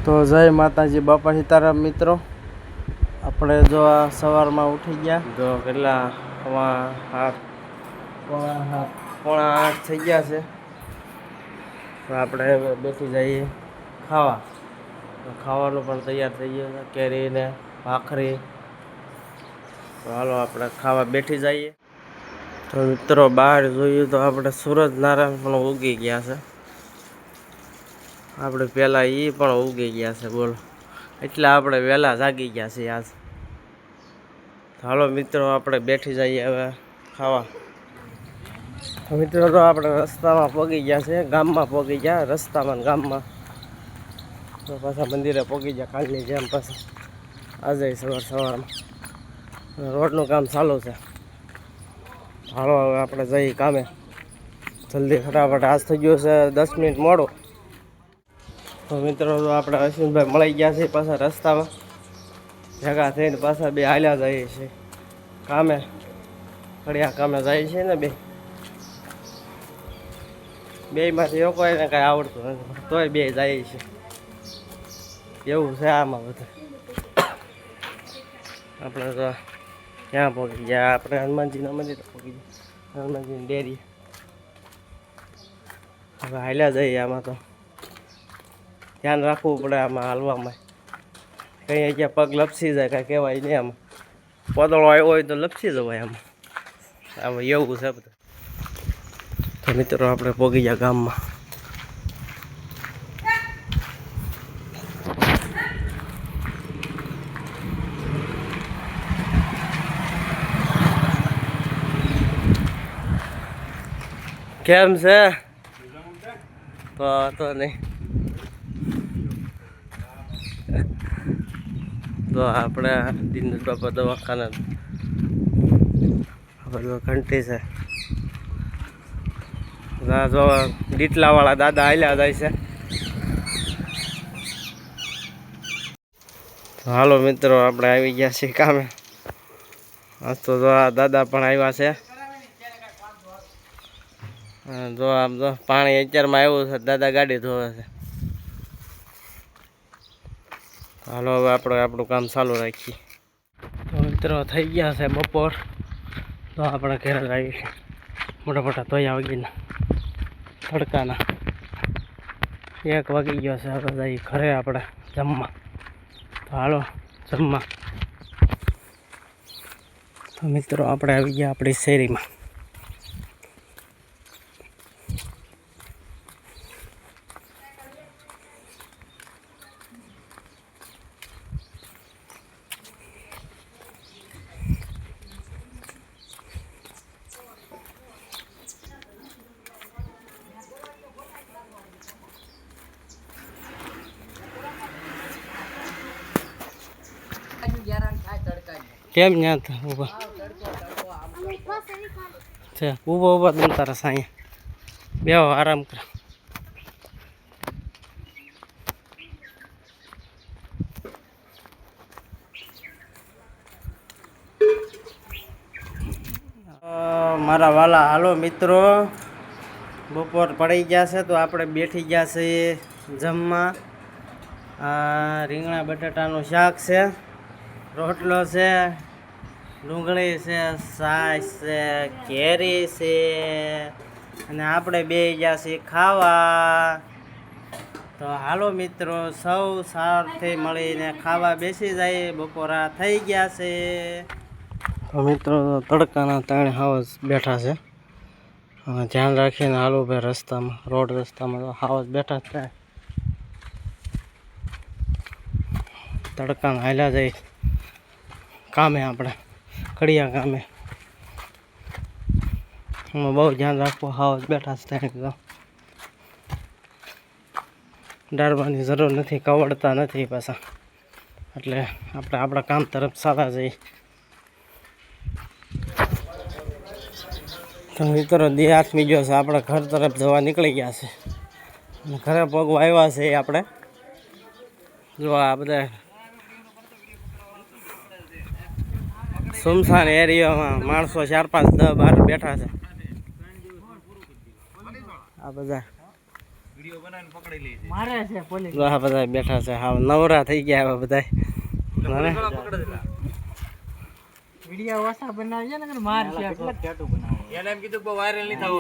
તો જય માતાજી બાપા સીતારામ મિત્રો, આપણે જો આ સવારમાં ઉઠી ગયા, જો કેટલા પોણા 8 થઈ ગયા છે. તો આપણે હવે બેસી જઈએ ખાવા. ખાવાનું પણ તૈયાર થઈ ગયું છે, કેરી ને ભાખરી. તો હાલો આપણે ખાવા બેઠી જઈએ. તો મિત્રો બહાર જોઈએ તો આપણે સૂરજનારાયણ પણ ઉગી ગયા છે. આપણે પહેલાં એ પણ ઉગી ગયા છે, બોલો. એટલે આપણે વહેલા જાગી ગયા છીએ આજ. હાલો મિત્રો આપણે બેઠી જઈએ હવે ખાવા. મિત્રો તો આપણે રસ્તામાં પહોંચી ગયા છે, ગામમાં પહોંચી ગયા, રસ્તામાં ગામમાં. તો પાછા મંદિરે પહોંચી ગયા કાલની જેમ. પાછા આજે સવારમાં રોડનું કામ ચાલુ છે. હાલો હવે આપણે જઈએ કામે જલ્દી ફટાફટ. આજ થઈ ગયું છે 10 મિનિટ મોડું. તો મિત્રો તો આપણે અશ્વિનભાઈ મળી ગયા છે પાછા રસ્તામાં. ભેગા થઈને પાછા બે હાલ્યા જઈએ છીએ કામે. કડિયા કામે જાય છે ને બેમાંથી કોઈને કાંઈ આવડતું નથી, તોય બે જાય છે. એવું છે આમાં બધું. આપણે તો ક્યાં પહોંચી ગયા? આપણે હનુમાનજીના મંદિર પહોંચી ગયા, હનુમાનજીની ડેરી. હવે હાલ્યા જઈએ. આમાં તો ધ્યાન રાખવું પડે આમાં હાલવામાં. કંઈ ક્યાં પગ લપસી જાય કાંઈ કહેવાય નહીં. આમાં પોદળો આવ્યો હોય તો લપસી જવાય આમાં એવું છે બધું. તો મિત્રો આપણે પહોંચી ગયા ગામમાં. કેમ છે? તો નહીં. તો આપણે દિનેશ બાપા દવાખાના બધું ઘંટી છે. જો ડીટલાવાળા દાદા હાલ્યા જાય છે. હાલો મિત્રો આપણે આવી ગયા છીએ કામે. આજ તો જો આ દાદા પણ આવ્યા છે. જો આમ જો પાણી અત્યારમાં આવ્યું છે, દાદા ગાડી ધોવે છે. હાલો હવે આપણે આપણું કામ ચાલુ રાખીએ. તો મિત્રો થઈ ગયા છે બપોર. તો આપણે ઘરે આવી છીએ મોટા મોટા ધોયા વગીના તડકાના. 1 વાગી ગયો છે. હવે જઈએ ઘરે આપણે જમવા. તો હાલો જમવા. તો મિત્રો આપણે આવી ગયા આપણી શેરીમાં. કેમ ન્યા ઊભા છે? ઊભા તમે તારા સાંયા બેહો, આરામ કરો. મારા વાલા હાલો મિત્રો, બપોર પડી ગયા છે. તો આપણે બેઠી ગયા છીએ જમવા. આ રીંગણા બટાટાનું શાક છે, રોટલો છે, ડુંગળી છે, છાશ છે, કેરી છે, અને આપણે બે ગયા છીએ ખાવા. તો હાલો મિત્રો સૌ સાથે મળીને ખાવા બેસી જાય. બપોરા થઈ ગયા છે. તો મિત્રો તડકાના તાણે હાવસ બેઠા છે. ધ્યાન રાખીને હાલો ભાઈ રસ્તામાં, રોડ રસ્તામાં તો હાવસ બેઠા જ થાય. તડકાના હાલ્યા જાય કામે, આપણે કડિયા કામે. એમાં બહુ ધ્યાન રાખવું. હાવસ બેઠા જ થાય. ડરવાની જરૂર નથી, કવડતા નથી પાછા. એટલે આપણે આપણા કામ તરફ સારા જઈએ. તો મિત્રો દી આથમી ગયો છે. આપણે ઘર તરફ જવા નીકળી ગયા છે. ઘરે પગવા આવ્યા છે આપણે. જો આ બધા સુમસાન એરિયામાં માણસો 4, 5, 10, 12 બેઠા છે. આ બધા મારે છે પોલીસ આ બધા બેઠા છે હા નવરા થઈ ગયા હવે બધા વિડિયો ઓછા બનાવજે ને માર છે એને એમ કીધું કે વાયરલ નહીં થાવ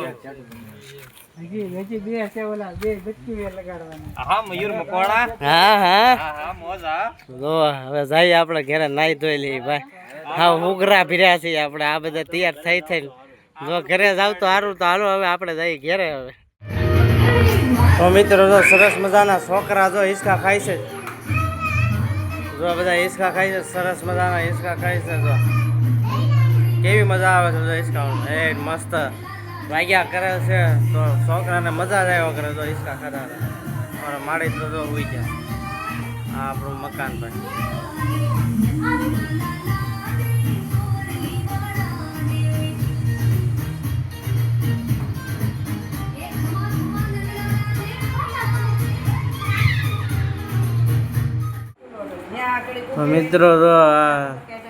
હજી બે છે ઓલા બે બચ્ચી વેર લગાડવાના હા મયુર મકોડા હા હા હા મોજા જો હવે જઈએ આપણે ઘરે નાઈ ધોઈ લઈએ ભાઈ હા ઉઘરા ભર્યા છીએ આપણે આ બધા તૈયાર થઈ થઈને જો ઘરે જાવ તો સારું તો હાલો હવે આપણે જઈએ ઘરે હવે તો મિત્રો જો સરસ મજાના છોકરા જો હિંચકા ખાય છે જો બધા હિંચકા ખાય છે સરસ મજાના હિંચકા ખાય છે જો કેવી મજા આવે છે જો હિંચકા એ મસ્ત વાગ્યા કરે છે તો છોકરાને મજા જ આવ્યા કરે જો હિંચકા ખાતા મારા માળી તો જો હોઈ ગયા આ આપણું મકાન ભાઈ તો મિત્રો તો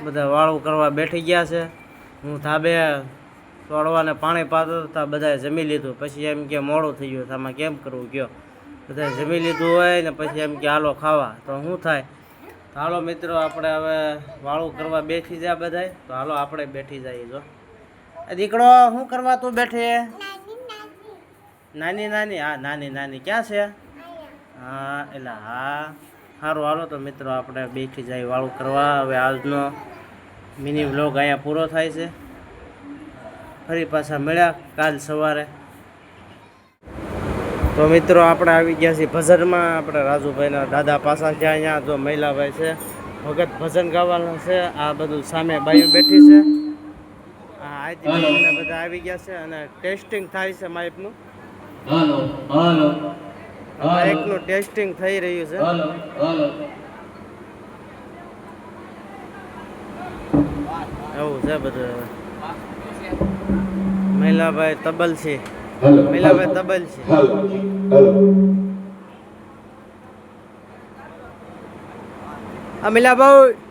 બધા વાળું કરવા બેઠી ગયા છે હું ધાબે છોડવાને પાણી પાતો હતા બધાએ જમી લીધું પછી એમ કે મોડું થઈ ગયું આમાં કેમ કરવું કયો બધાએ જમી લીધું હોય ને પછી એમ કે હાલો ખાવા તો શું થાય તો હાલો મિત્રો આપણે હવે વાળું કરવા બેઠી જાય બધાએ તો હાલો આપણે બેઠી જઈએ જો દીકરો શું કરવા તું બેઠી નાની નાની હા નાની નાની ક્યાં છે હા એટલે હા સારું હાલો તો મિત્રો આપણે બેઠી જાય વાળું કરવા હવે આજનો મિની વ્લોગ અહીંયા પૂરો થાય છે ફરી પાછા મળ્યા કાલ સવારે તો મિત્રો આપણે આવી ગયા છીએ ભજનમાં આપણે રાજુભાઈના દાદા પાસા છે અહીંયા જો મહિલાભાઈ છે ભગત ભજન ગાવાના છે આ બધું સામે બાયું બેઠી છે હા આઈથી બધા આવી ગયા છે અને ટેસ્ટિંગ થાય છે માઇકનું માઇકનું ટેસ્ટિંગ થઈ રહ્યું છે એવું છે બધું મહિલાભાઈ તબલ છે મહિલાભાઈ તબલ છે આ મહિલાભાઈ